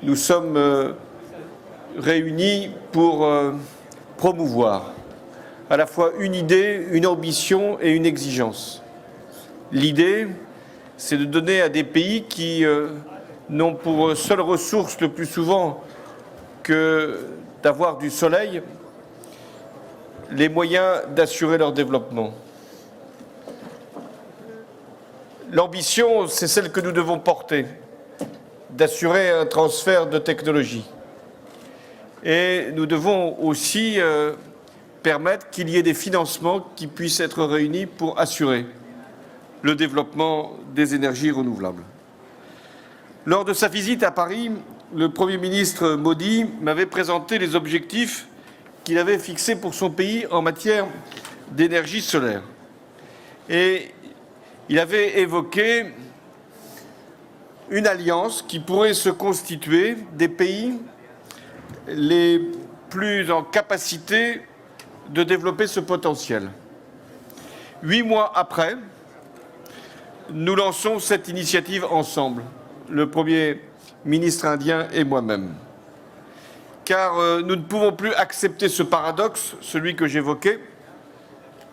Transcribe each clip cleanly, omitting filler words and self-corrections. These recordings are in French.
nous sommes réunis pour promouvoir à la fois une idée, une ambition et une exigence. L'idée, c'est de donner à des pays qui n'ont pour seule ressource le plus souvent que d'avoir du soleil, les moyens d'assurer leur développement. L'ambition, c'est celle que nous devons porter, d'assurer un transfert de technologie. Et nous devons aussi permettre qu'il y ait des financements qui puissent être réunis pour assurer le développement des énergies renouvelables. Lors de sa visite à Paris, le Premier ministre Modi m'avait présenté les objectifs qu'il avait fixés pour son pays en matière d'énergie solaire. Et il avait évoqué une alliance qui pourrait se constituer des pays les plus en capacité de développer ce potentiel. 8 mois après, nous lançons cette initiative ensemble, le Premier ministre indien et moi-même. Car nous ne pouvons plus accepter ce paradoxe, celui que j'évoquais,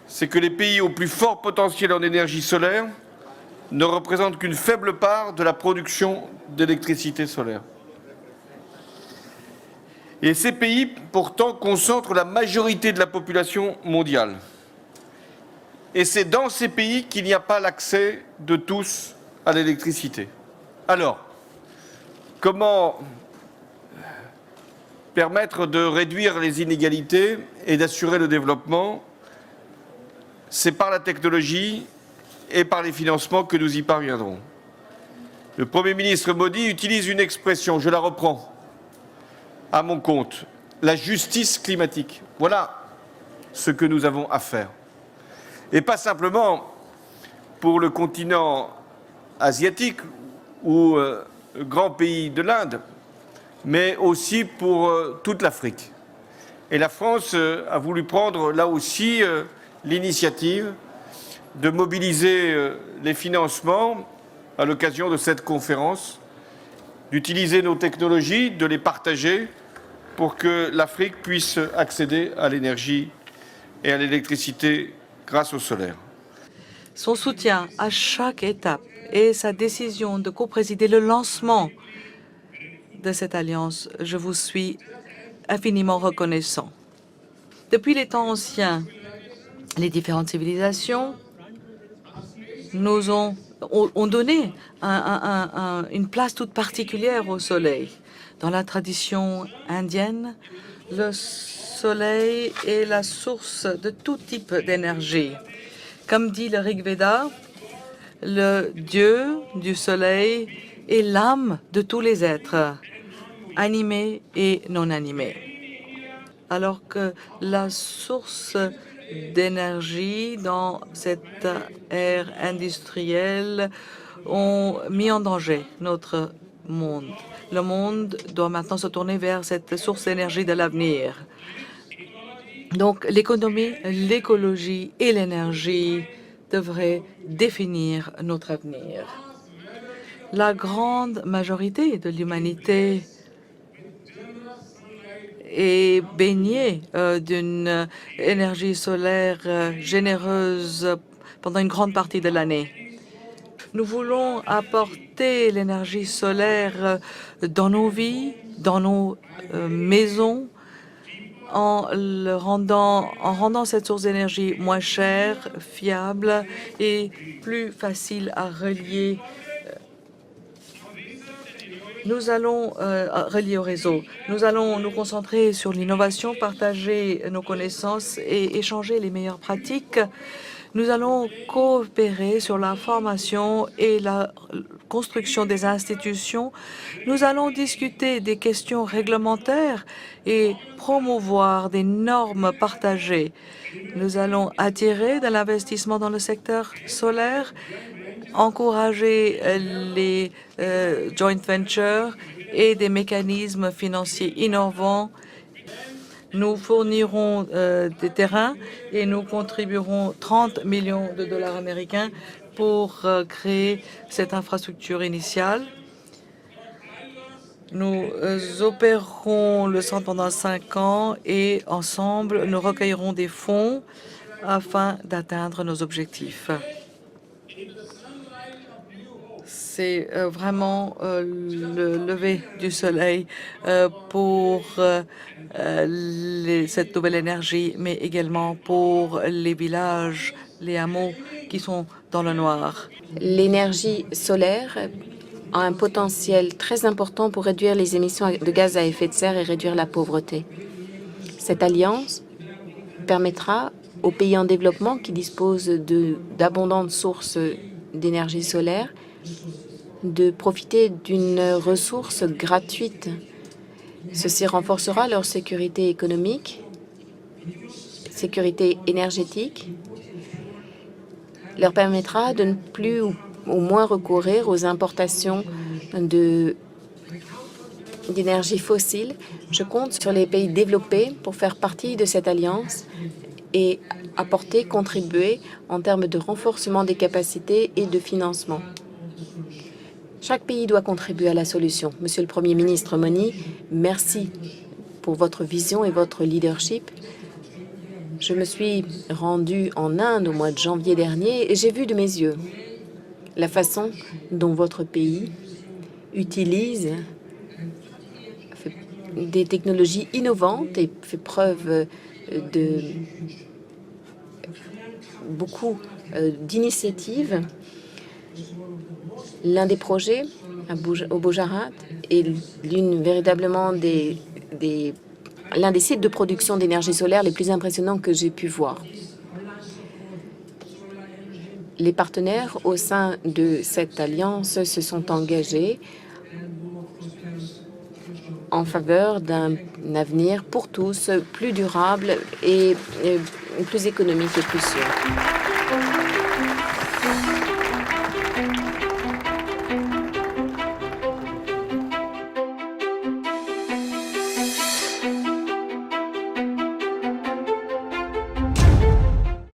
c'est que les pays au plus fort potentiel en énergie solaire ne représentent qu'une faible part de la production d'électricité solaire. Et ces pays, pourtant, concentrent la majorité de la population mondiale. Et c'est dans ces pays qu'il n'y a pas l'accès de tous à l'électricité. Alors, comment permettre de réduire les inégalités et d'assurer le développement? C'est par la technologie et par les financements que nous y parviendrons. Le Premier ministre Modi utilise une expression, je la reprends à mon compte, la justice climatique. Voilà ce que nous avons à faire. Et pas simplement pour le continent asiatique ou grand pays de l'Inde, mais aussi pour toute l'Afrique. Et la France a voulu prendre là aussi l'initiative de mobiliser les financements à l'occasion de cette conférence, d'utiliser nos technologies, de les partager pour que l'Afrique puisse accéder à l'énergie et à l'électricité grâce au solaire. Son soutien à chaque étape et sa décision de coprésider le lancement de cette alliance, je vous suis infiniment reconnaissant. Depuis les temps anciens, les différentes civilisations nous ont donné une place toute particulière au soleil. Dans la tradition indienne, le soleil est la source de tout type d'énergie. Comme dit le Rig Veda, le dieu du soleil est l'âme de tous les êtres, animés et non animés. Alors que la source d'énergie dans cette ère industrielle ont mis en danger notre monde. Le monde doit maintenant se tourner vers cette source d'énergie de l'avenir. Donc l'économie, l'écologie et l'énergie devraient définir notre avenir. La grande majorité de l'humanité est baignée d'une énergie solaire généreuse pendant une grande partie de l'année. Nous voulons apporter l'énergie solaire dans nos vies, dans nos maisons, en rendant cette source d'énergie moins chère, fiable et plus facile à relier. Nous allons relier au réseau. Nous allons nous concentrer sur l'innovation, partager nos connaissances et échanger les meilleures pratiques. Nous allons coopérer sur la formation et la construction des institutions. Nous allons discuter des questions réglementaires et promouvoir des normes partagées. Nous allons attirer de l'investissement dans le secteur solaire, encourager les joint ventures et des mécanismes financiers innovants. Nous fournirons des terrains et nous contribuerons 30 millions de dollars américains pour créer cette infrastructure initiale. Nous opérerons le centre pendant 5 ans et ensemble, nous recueillerons des fonds afin d'atteindre nos objectifs. C'est vraiment le lever du soleil pour cette nouvelle énergie, mais également pour les villages, les hameaux qui sont dans le noir. L'énergie solaire a un potentiel très important pour réduire les émissions de gaz à effet de serre et réduire la pauvreté. Cette alliance permettra aux pays en développement qui disposent d'abondantes sources d'énergie solaire de profiter d'une ressource gratuite. Ceci renforcera leur sécurité économique, sécurité énergétique, leur permettra de ne plus ou au moins recourir aux importations d'énergie fossile. Je compte sur les pays développés pour faire partie de cette alliance et contribuer en termes de renforcement des capacités et de financement. Chaque pays doit contribuer à la solution. Monsieur le Premier ministre Moni, merci pour votre vision et votre leadership. Je me suis rendue en Inde au mois de janvier dernier et j'ai vu de mes yeux la façon dont votre pays utilise des technologies innovantes et fait preuve de beaucoup d'initiatives. L'un des projets au Gujarat est véritablement l'un des sites de production d'énergie solaire les plus impressionnants que j'ai pu voir. Les partenaires au sein de cette alliance se sont engagés en faveur d'un avenir pour tous plus durable et plus économique et plus sûr.